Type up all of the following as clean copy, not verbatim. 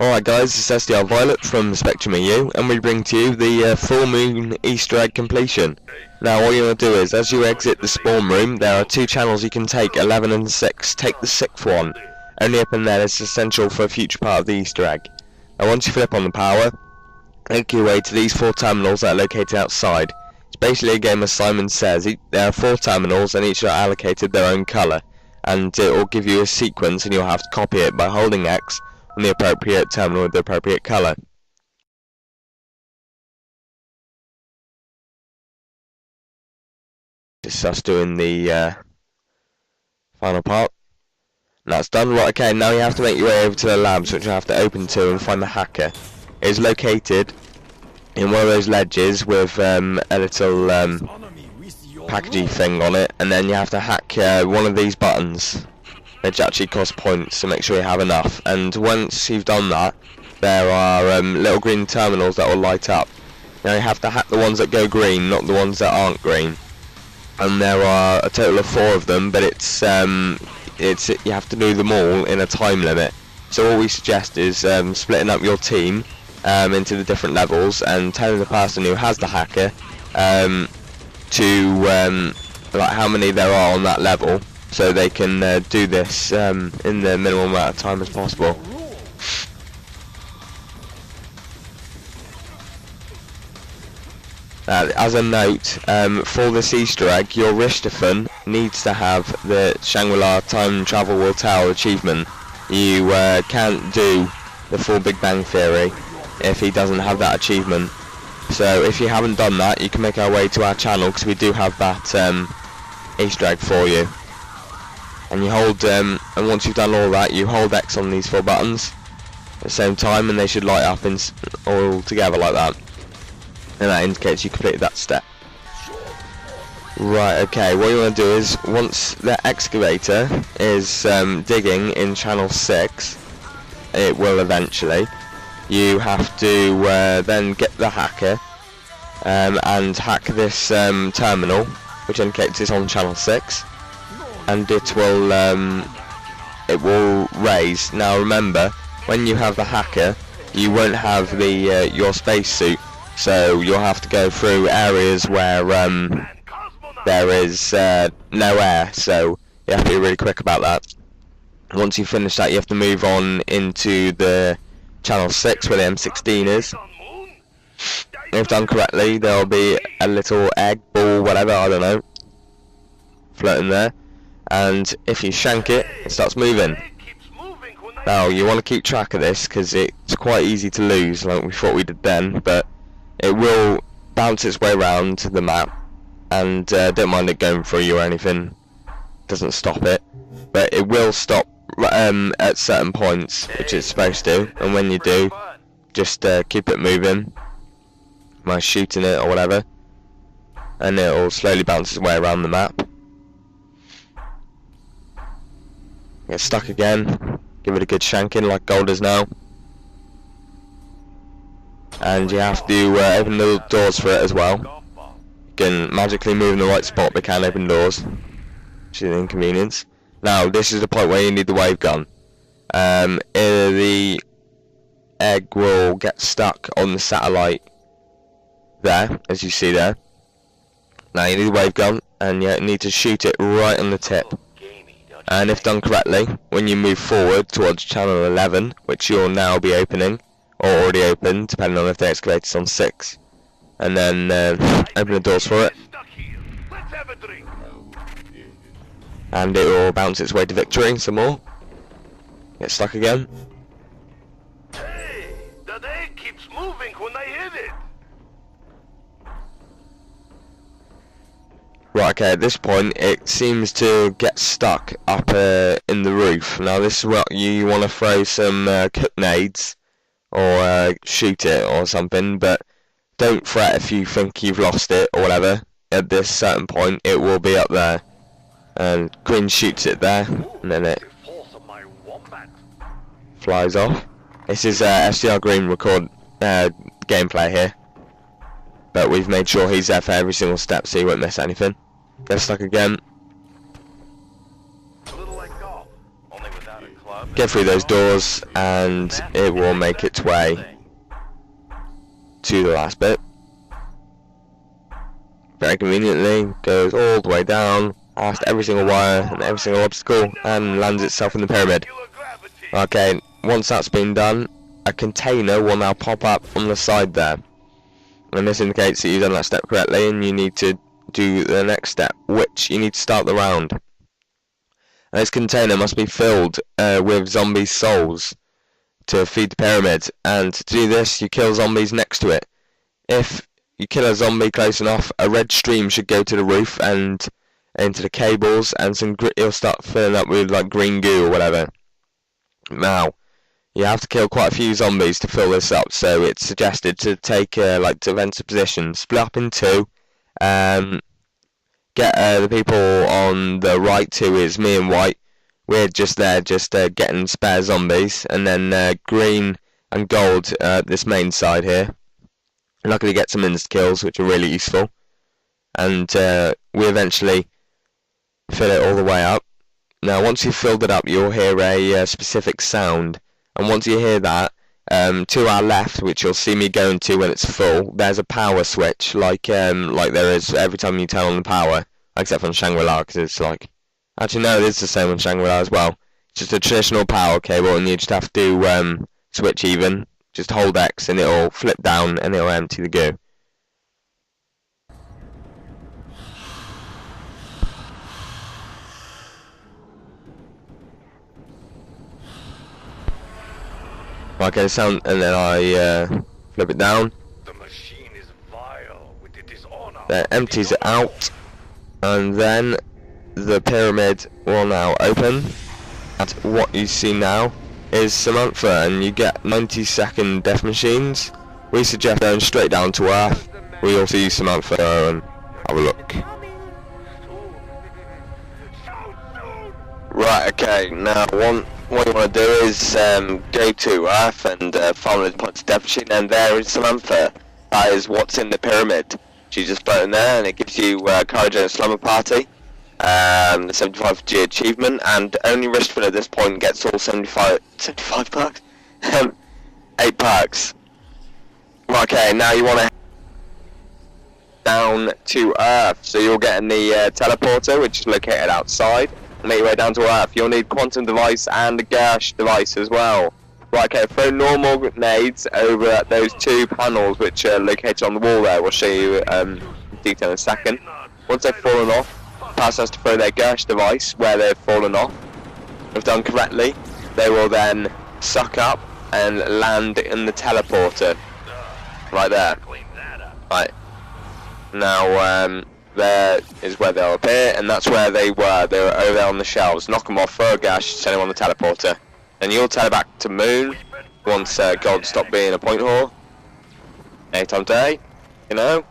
Alright guys, it's SDR Violet from Spectrum EU, and we bring to you the full moon Easter egg completion. Now all you want to do is, as you exit the spawn room, there are two channels you can take, 11 and 6. Take the 6th one. Only up in there is essential for a future part of the Easter egg. Now once you flip on the power, make your way to these 4 terminals that are located outside. It's basically a game as Simon says. There are 4 terminals and each are allocated their own colour, and it will give you a sequence and you'll have to copy it by holding X on the appropriate terminal with the appropriate colour. Just us doing the final part. And that's done. Right, okay, now you have to make your way over to the labs, which you have to open to and find the hacker. It is located in one of those ledges with a little packagey thing on it, and then you have to hack one of these buttons, which actually cost points, so make sure you have enough. And once you've done that, there are little green terminals that will light up. Now you have to hack the ones that go green, not the ones that aren't green. And there are a total of 4 of them, but it's you have to do them all in a time limit. So all we suggest is splitting up your team into the different levels and telling the person who has the hacker to like how many there are on that level, so they can do this in the minimum amount of time as possible. As a note, for this Easter egg, your Richthofen needs to have the Shangri-La Time Travel Will Tell achievement. You can't do the full Big Bang Theory if he doesn't have that achievement. So if you haven't done that, you can make our way to our channel, because we do have that Easter egg for you. And you hold, and once you've done all that, you hold X on these 4 buttons at the same time, and they should light up all together like that. And that indicates you completed that step. Right, okay, what you want to do is, once the excavator is digging in channel 6, it will eventually, you have to then get the hacker and hack this terminal, which indicates it's on channel 6, and it will raise. Now remember, when you have the hacker, you won't have the your spacesuit, so you'll have to go through areas where there is no air, so you have to be really quick about that. Once you finish that, you have to move on into the channel 6 where the M16 is. If done correctly, there'll be a little egg, ball, whatever, I don't know, floating there, and if you shank it, it starts moving. Now you want to keep track of this, because it's quite easy to lose like we thought we did then, but it will bounce its way around the map, and don't mind it going through you or anything, doesn't stop it, but it will stop at certain points, which it's supposed to, and when you do, just keep it moving by shooting it or whatever, and it will slowly bounce its way around the map. Get stuck again, give it a good shanking like gold is now, and you have to open the doors for it as well. You can magically move in the right spot but can't open doors, which is an inconvenience. Now this is the point where you need the wave gun. The egg will get stuck on the satellite there, as you see there. Now you need the wave gun, and you need to shoot it right on the tip. And if done correctly, when you move forward towards channel 11, which you'll now be opening, or already opened, depending on if the excavator's on 6, and then open the doors for it, and it will bounce its way to victory some more. Get stuck again. Hey, that egg keeps moving when I hit it. Right, okay, at this point it seems to get stuck up in the roof. Now this is what you want to throw some cook nades or shoot it or something, but don't fret if you think you've lost it or whatever. At this certain point it will be up there, and Queen shoots it there, and then it flies off. This is SDR Green record gameplay here, but we've made sure he's there for every single step so you won't miss anything. Get stuck again. A little like golf, only without a club get through those doors, and it will make its way to the last bit. Very conveniently, goes all the way down, past every single wire and every single obstacle, and lands itself in the pyramid. Okay, once that's been done, a container will now pop up on the side there. And this indicates that you've done that step correctly, and you need to do the next step, which you need to start the round. And this container must be filled with zombie souls to feed the pyramid, and to do this you kill zombies next to it. If you kill a zombie close enough, a red stream should go to the roof and into the cables, and it'll start filling up with like green goo or whatever. Now, you have to kill quite a few zombies to fill this up, so it's suggested to take like defensive position, split up in two, get the people on the right, who is me and white. We're just there, getting spare zombies, and then green and gold this main side here. Luckily get some insta kills, which are really useful, and we eventually fill it all the way up. Now, once you've filled it up, you'll hear a specific sound, and once you hear that, to our left, which you'll see me going to when it's full, there's a power switch, like there is every time you turn on the power, except on Shangri-La, because it's like, actually no, it is the same on Shangri-La as well. It's just a traditional power cable, and you just have to switch even. Just hold X and it'll flip down and it'll empty the goo. Okay, sound, and then I flip it down. The machine is vile with the dishonor. That empties it out, and then the pyramid will now open. And what you see now is Samantha, and you get 90-second death machines. We suggest going straight down to Earth. We also use Samantha and have a look. Right, okay, now what you want to do is go to Earth and follow the points of death machine, and there is Samantha. That is what's in the pyramid. She's just floating there, and it gives you Courage and a Slumber Party. The 75G achievement, and only Richmond at this point gets all 75 perks? 8 perks. Okay, now you want to head down to Earth, so you're getting the teleporter, which is located outside. Make your way down to Earth. You'll need Quantum Device and a Gersh device as well. Right, okay, throw normal grenades over at those two panels which are located on the wall there. We'll show you in detail in a second. Once they've fallen off, pass us to throw their Gersh device where they've fallen off. If done correctly, they will then suck up and land in the teleporter. Right there. Right. Now, there is where they'll appear, and that's where they were. They were over there on the shelves. Knock them off, throw a Gersh, send them on the teleporter. Then you'll tele back to Moon once Gold stopped being a point whore. Anytime day, you know.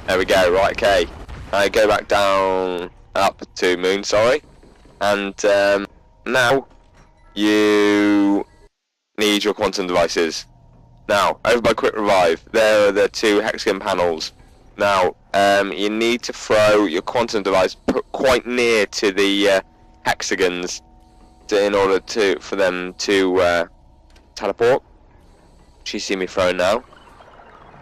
There we go, right, okay. Go back down, up to Moon, sorry. And now you need your quantum devices. Now, over by Quick Revive, there are the two hexagon panels. Now, you need to throw your quantum device quite near to the hexagons in order for them to teleport. You see me throwing now.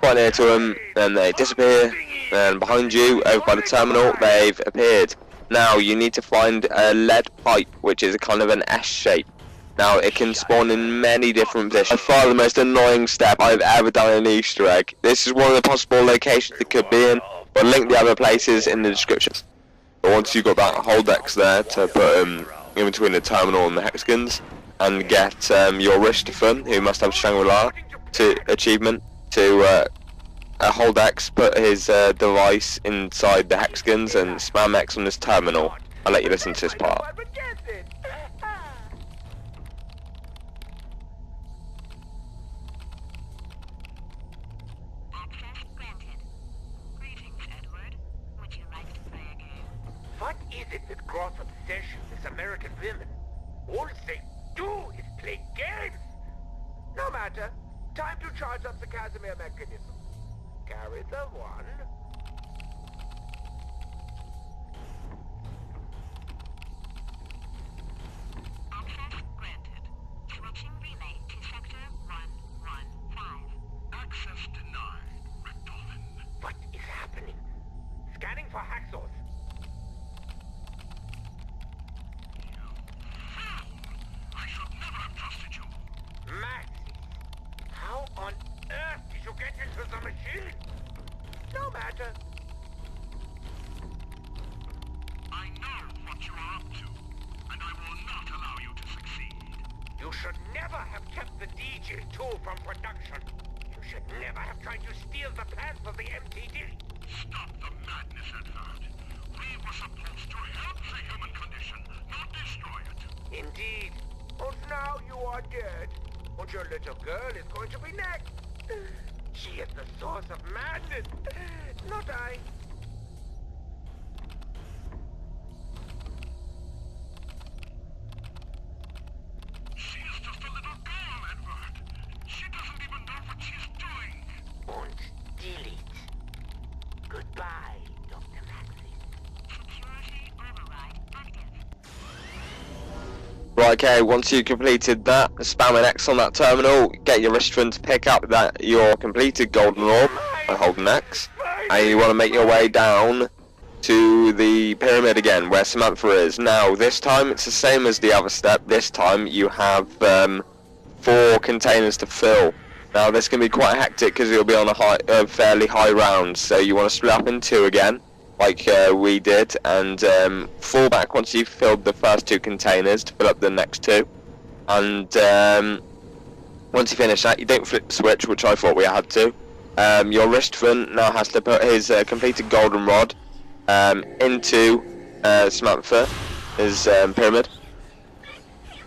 Quite near to them, then they disappear, and behind you, over by the terminal, they've appeared. Now you need to find a lead pipe, which is a kind of an S shape. Now it can spawn in many different positions. By far the most annoying step I've ever done in an Easter egg. This is one of the possible locations it could be in, but link the other places in the description. But once you've got that hold X there to put in between the terminal and the hexagons, and get your Richtefun, who must have Shangri-La achievement, to hold X, put his device inside the hexagons, and spam X on this terminal. I'll let you listen to this part. Access granted. Greetings, Edward. Would you like to play a game? What is it with gross obsession with American women? All they do is play games. No matter. Time to charge up the Casimir mechanism. Carry the one. Access granted. You should never have kept the DJ-2 from production. You should never have tried to steal the plans of the MTD. Stop the madness, Edward. We were supposed to help the human condition, not destroy it. Indeed. And now you are dead. And your little girl is going to be next. She is the source of madness, not I. She is just a little girl, Edward. She doesn't even know what she's doing. Und delete. Goodbye, Dr. Maxis. Security override active. Right, okay, once you've completed that, spam an X on that terminal, get your wristband to pick up that your completed golden orb by holding X, and you want to make your way down to the pyramid again, where Samantha is. Now, this time it's the same as the other step. This time you have 4 containers to fill. Now, this can be quite hectic because you'll be on a fairly high round, so you want to split up in 2 again, like we did, and fall back once you've filled the first 2 containers to fill up the next 2. And once you finish that, you don't flip the switch, which I thought we had to. Your wristband now has to put his completed golden rod into Samantha, his pyramid.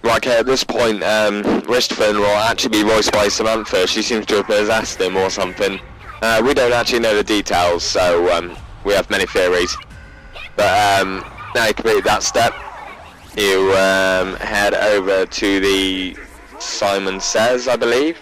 Right, okay, at this point, Wristband will actually be voiced by Samantha. She seems to have possessed him or something. We don't actually know the details, so we have many theories. But now you complete that step, you head over to the Simon Says, I believe.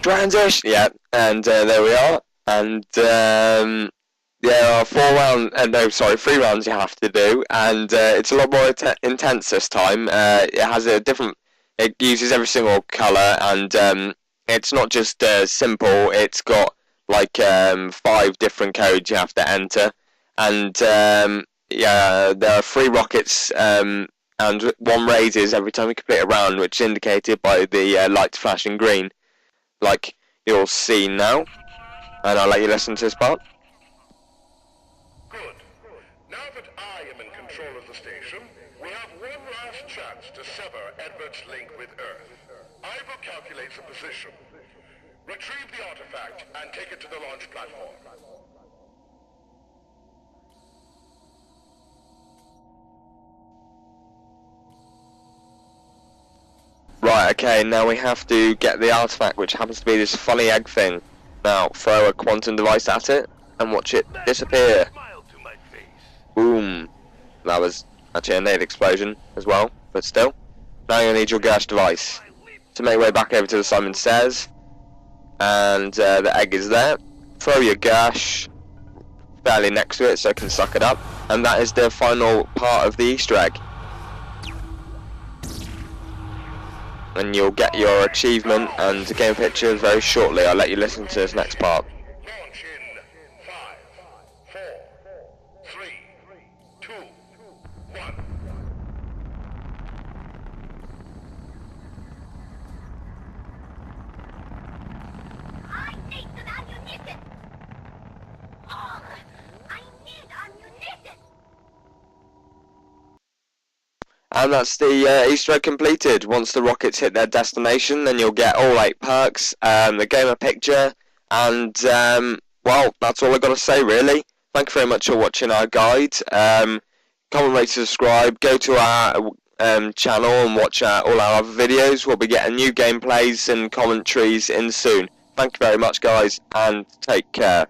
Transition, yeah, and there we are. And there are 3 rounds you have to do, and it's a lot more intense this time. It has a different, it uses every single colour, and it's not just simple, it's got like 5 different codes you have to enter, and yeah, there are 3 rockets, and 1 raises every time you complete a round, which is indicated by the lights flashing green, like you'll see now, and I'll let you listen to this part. Good. Now that I am in control of the station, we have one last chance to sever Edward's link with Earth. I will calculate the position. Retrieve the artifact and take it to the launch platform. Right, okay, now we have to get the artifact, which happens to be this funny egg thing. Now, throw a quantum device at it, and watch it disappear. Boom. That was actually a nade explosion as well, but still. Now you'll need your gas device. To make your way back over to the Simon Says, and the egg is there. Throw your gash fairly next to it so it can suck it up, and that is the final part of the Easter egg. And you'll get your achievement and the game picture very shortly. I'll let you listen to this next part. Launch in 5, 4, 3, 2, 1. I need some ammunition! Oh, I need ammunition! And that's the Easter egg completed. Once the rockets hit their destination, then you'll get all 8 perks, the gamer picture, and well, that's all I've got to say really. Thank you very much for watching our guide. Comment, rate, subscribe, go to our channel and watch all our other videos. We'll be getting new gameplays and commentaries in soon. Thank you very much guys, and take care.